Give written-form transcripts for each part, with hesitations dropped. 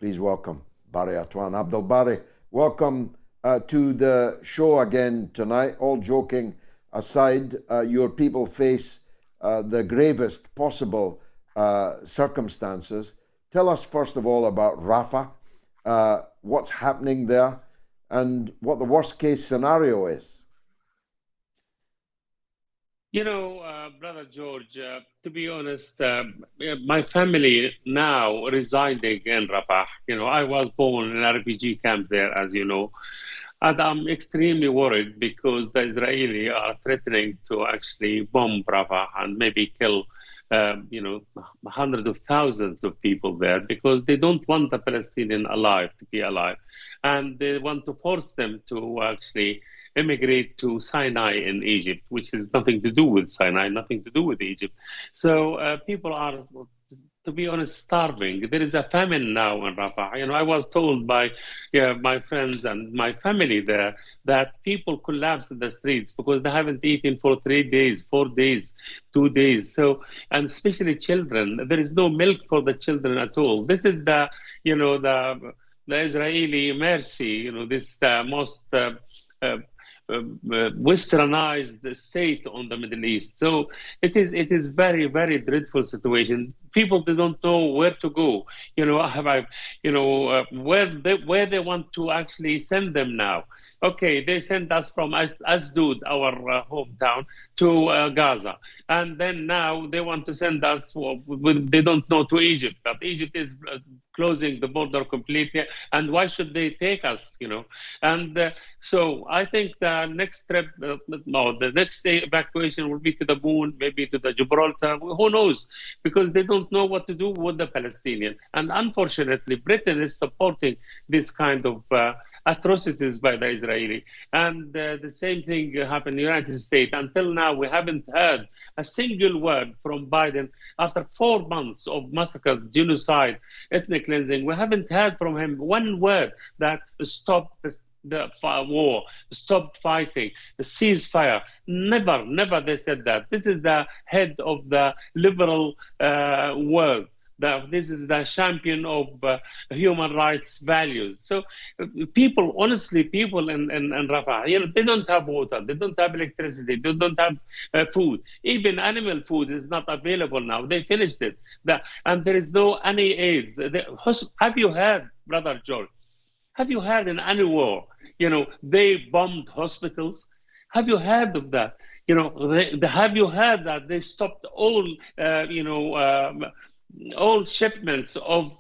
Please welcome Barry Atwan. Abdul Barry, welcome to the show again tonight. All joking aside, your people face the gravest possible circumstances. Tell us first of all about Rafah, what's happening there, and what the worst case scenario is. You know, Brother George, to be honest, my family now residing in Rafah. You know, I was born in a refugee camp there, as you know, and I'm extremely worried because the Israeli are threatening to actually bomb Rafah and maybe kill, you know, hundreds of thousands of people there because they don't want the Palestinian alive to be alive, and they want to force them to actually immigrate to Sinai in Egypt, which has nothing to do with Sinai, nothing to do with Egypt. So people are, to be honest, starving. There is a famine now in Rafah. You know, I was told by my friends and my family there that people collapse in the streets because they haven't eaten for 3 days, 4 days, 2 days. So, and especially children, there is no milk for the children at all. This is the, you know, the Israeli mercy. You know, this most westernized state on the Middle East. So it is very, very dreadful situation. People, they don't know where to go. You know, where they want to actually send them now. Okay, they sent us from Asdod, our hometown, to Gaza, and then now they want to send us. Well, they don't know, to Egypt, but Egypt is closing the border completely. And why should they take us? You know, and so I think the next trip, no, the next evacuation will be to the moon, maybe to the Gibraltar. Who knows? Because they don't know what to do with the Palestinian. And unfortunately, Britain is supporting this kind of atrocities by the Israeli. And the same thing happened in the United States. Until now, we haven't heard a single word from Biden. After 4 months of massacre, genocide, ethnic cleansing, we haven't heard from him one word that stop the war, stop fighting, the ceasefire. Never they said that. This is the head of the liberal world. This is the champion of human rights values. So people, honestly, people in Rafah, you know, they don't have water, they don't have electricity, they don't have food. Even animal food is not available now. They finished it. And there is no any aids. Have you heard, Brother George, have you heard in any war, you know, they bombed hospitals? Have you heard of that? You know, have you heard that they stopped all, all shipments of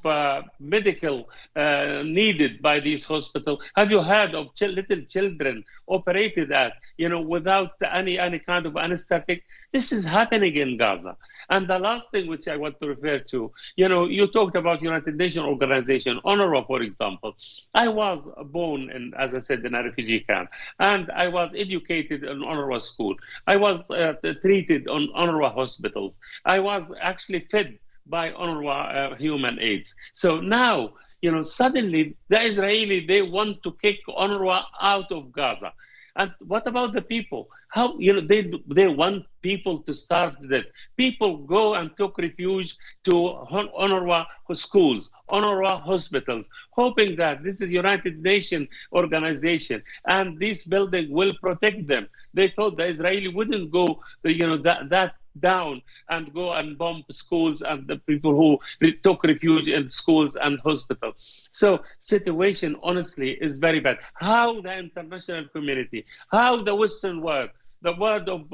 medical needed by these hospitals? Have you heard of little children operated at, you know, without any kind of anesthetic? This is happening in Gaza. And the last thing which I want to refer to, you know, you talked about United Nations organization, UNRWA, for example. I was born in, as I said, in a refugee camp, and I was educated in UNRWA school. I was treated on UNRWA hospitals. I was actually fed by UNRWA human aids. So now, you know, suddenly the Israeli, they want to kick UNRWA out of Gaza. And what about the people? How, you know, they want people to starve to death. People go and took refuge to UNRWA schools, UNRWA hospitals, hoping that this is United Nations organization and this building will protect them. They thought the Israeli wouldn't go, you know, that down and go and bomb schools and the people who took refuge in schools and hospitals. So situation, honestly, is very bad. How the international community, how the Western world, the world of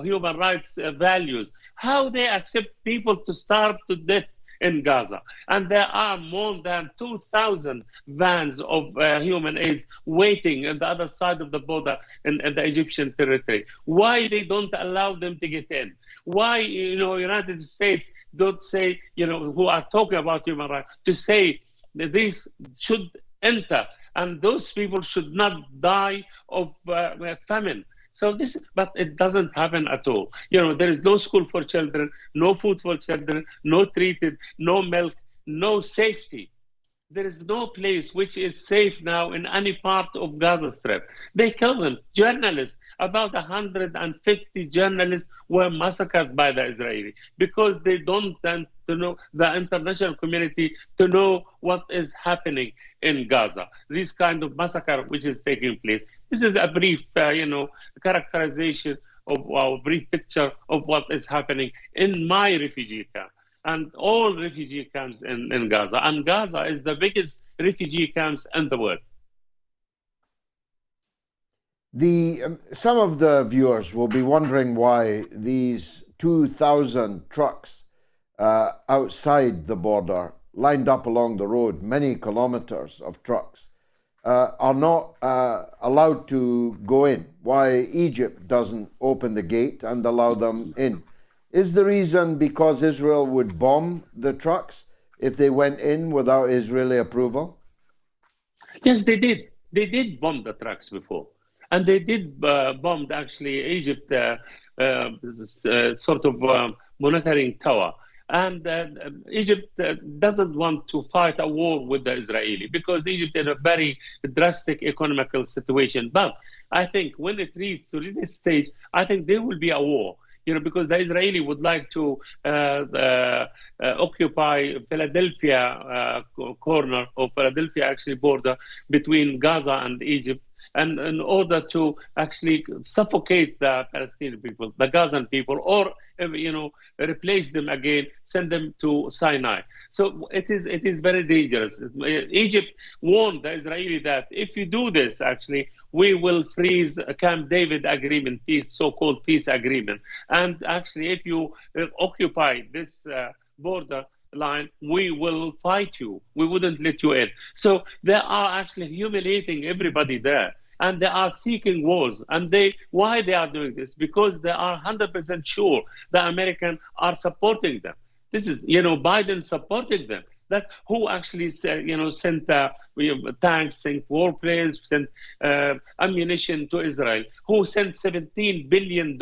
human rights values, how they accept people to starve to death in Gaza. And there are more than 2,000 vans of human aids waiting on the other side of the border in the Egyptian territory. Why they don't allow them to get in? Why, you know, United States don't say, you know, who are talking about human rights, to say that these should enter and those people should not die of famine. So this, but it doesn't happen at all. You know, there is no school for children, no food for children, no treated, no milk, no safety. There is no place which is safe now in any part of Gaza Strip. They kill them. Journalists, about 150 journalists were massacred by the Israeli because they don't want to know the international community to know what is happening in Gaza. This kind of massacre which is taking place. This is a brief, characterization of our brief picture of what is happening in my refugee camp and all refugee camps in Gaza. And Gaza is the biggest refugee camps in the world. Some of the viewers will be wondering why these 2,000 trucks outside the border, lined up along the road, many kilometers of trucks, are not allowed to go in. Why Egypt doesn't open the gate and allow them in. Is the reason because Israel would bomb the trucks if they went in without Israeli approval? Yes, they did. They did bomb the trucks before. And they did bomb, actually, Egypt sort of monitoring tower. And Egypt doesn't want to fight a war with the Israeli because Egypt is in a very drastic economical situation. But I think when it reaches to this stage, I think there will be a war. Because the Israeli would like to occupy Philadelphia corner of Philadelphia, actually border between Gaza and Egypt, and in order to actually suffocate the Palestinian people, the Gazan people, or replace them again, send them to Sinai. So it is very dangerous. Egypt warned the Israeli that if you do this, actually, we will freeze a Camp David agreement, so-called peace agreement. And actually, if you occupy this border line, we will fight you. We wouldn't let you in. So they are actually humiliating everybody there. And they are seeking wars. And why they are doing this? Because they are 100% sure the Americans are supporting them. This is, Biden supporting them. That who actually sent tanks, sent warplanes, sent ammunition to Israel, who sent $17 billion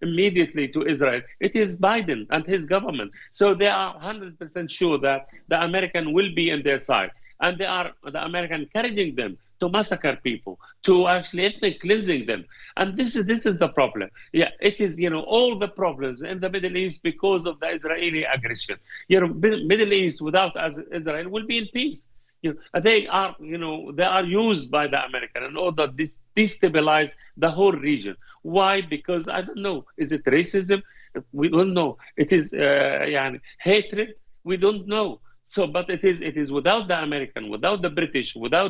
immediately to Israel. It is Biden and his government. So they are 100% sure that the American will be on their side. And the American encouraging them to massacre people, to actually ethnic cleansing them. And this is the problem. Yeah, it is, all the problems in the Middle East because of the Israeli aggression. Middle East without Israel will be in peace. They are used by the American in order to destabilize the whole region. Why? Because I don't know. Is it racism? We don't know. It is hatred. We don't know. So, but it is without the American, without the British, I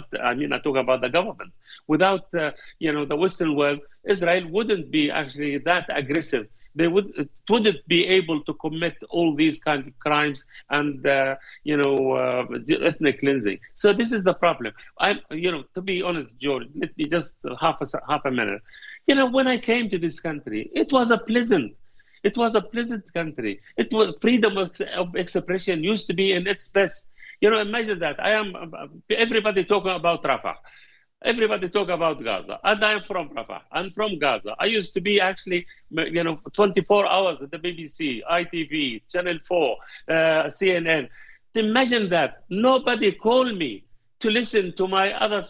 talk about the government, without the Western world, Israel wouldn't be actually that aggressive. It wouldn't be able to commit all these kinds of crimes and ethnic cleansing. So this is the problem. To be honest, George, let me just half a minute. When I came to this country, it was a pleasant country. It was freedom of expression used to be in its best. Imagine that. Everybody talking about Rafah. Everybody talk about Gaza. And I am from Rafah. I'm from Gaza. I used to be actually, 24 hours at the BBC, ITV, Channel 4, CNN. Imagine that. Nobody called me to listen to the other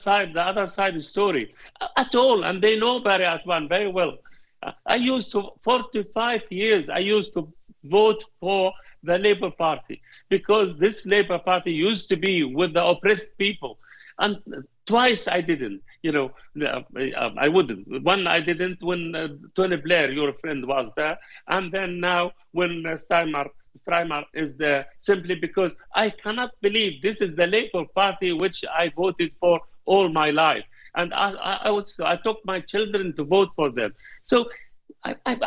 side story at all. And they know Barry Atwan very well. I used to, 45 years, I used to vote for the Labour Party because this Labour Party used to be with the oppressed people. And twice I didn't, I wouldn't. One, I didn't when Tony Blair, your friend, was there. And then now when Starmer is there, simply because I cannot believe this is the Labour Party which I voted for all my life. And I took my children to vote for them. So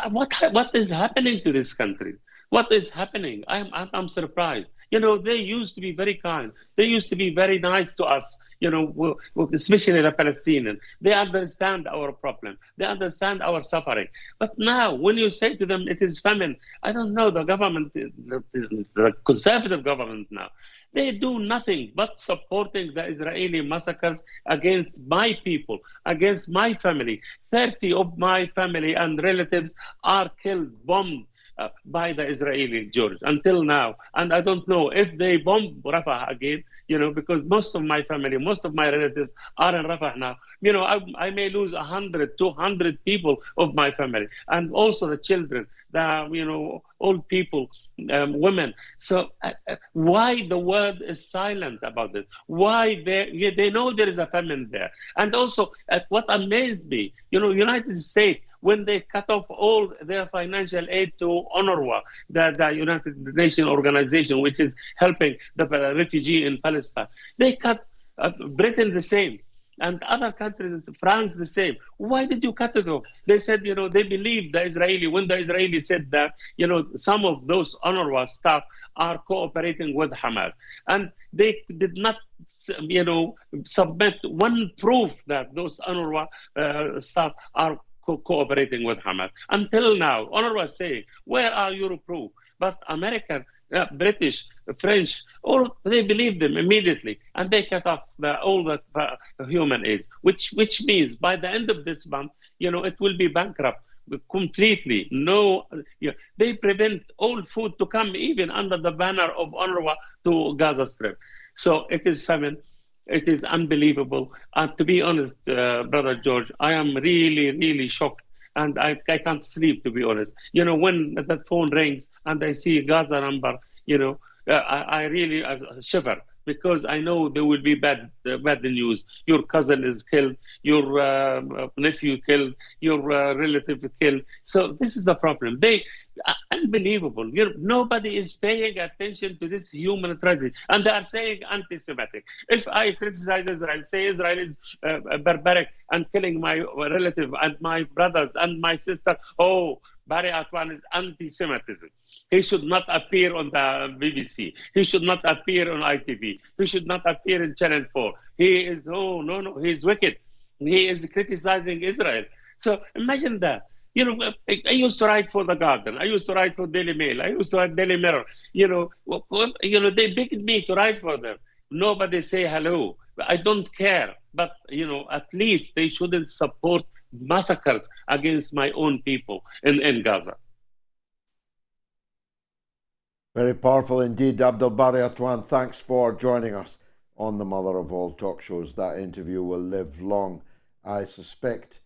what is happening to this country? What is happening? I'm surprised. They used to be very kind. They used to be very nice to us, especially the Palestinians. They understand our problem. They understand our suffering. But now, when you say to them it is famine, I don't know, the government, the conservative government now, they do nothing but supporting the Israeli massacres against my people, against my family. 30 of my family and relatives are killed, bombed by the Israeli, George, until now. And I don't know if they bomb Rafah again, because most of my family, most of my relatives are in Rafah now. I may lose 100, 200 people of my family, and also the children, the old people, women. So why the world is silent about this? Why they know there is a famine there? And also, what amazed me, United States, when they cut off all their financial aid to UNRWA, the United Nations organization, which is helping the refugee in Palestine, they cut Britain the same. And other countries, France the same. Why did you cut it off? They said, they believe the Israeli, when the Israeli said that, some of those UNRWA staff are cooperating with Hamas. And they did not, submit one proof that those UNRWA staff are cooperating with Hamas. Until now, UNRWA is saying, where are your proof? But American, British, French, all they believe them immediately, and they cut off all the human aid, which means by the end of this month, it will be bankrupt completely. No, they prevent all food to come even under the banner of UNRWA to Gaza Strip. So it is famine. It is unbelievable. And to be honest, Brother George, I am really, really shocked. And I can't sleep, to be honest. When that phone rings and I see Gaza number, I really shiver, because I know there will be bad news. Your cousin is killed, your nephew killed, your relative killed. So this is the problem. Unbelievable. Nobody is paying attention to this human tragedy, and they are saying anti-Semitic. If I criticize Israel, say Israel is barbaric and killing my relative and my brothers and my sister, Barry Atwan is anti-Semitism. He should not appear on the BBC. He should not appear on ITV. He should not appear in Channel 4. He is, no, he's wicked. He is criticizing Israel. So imagine that. I used to write for The Guardian. I used to write for Daily Mail. I used to write Daily Mirror. They begged me to write for them. Nobody say hello. I don't care. But, at least they shouldn't support massacres against my own people in Gaza. Very powerful indeed. Abdel Bari Atwan, thanks for joining us on the Mother of All talk shows. That interview will live long, I suspect.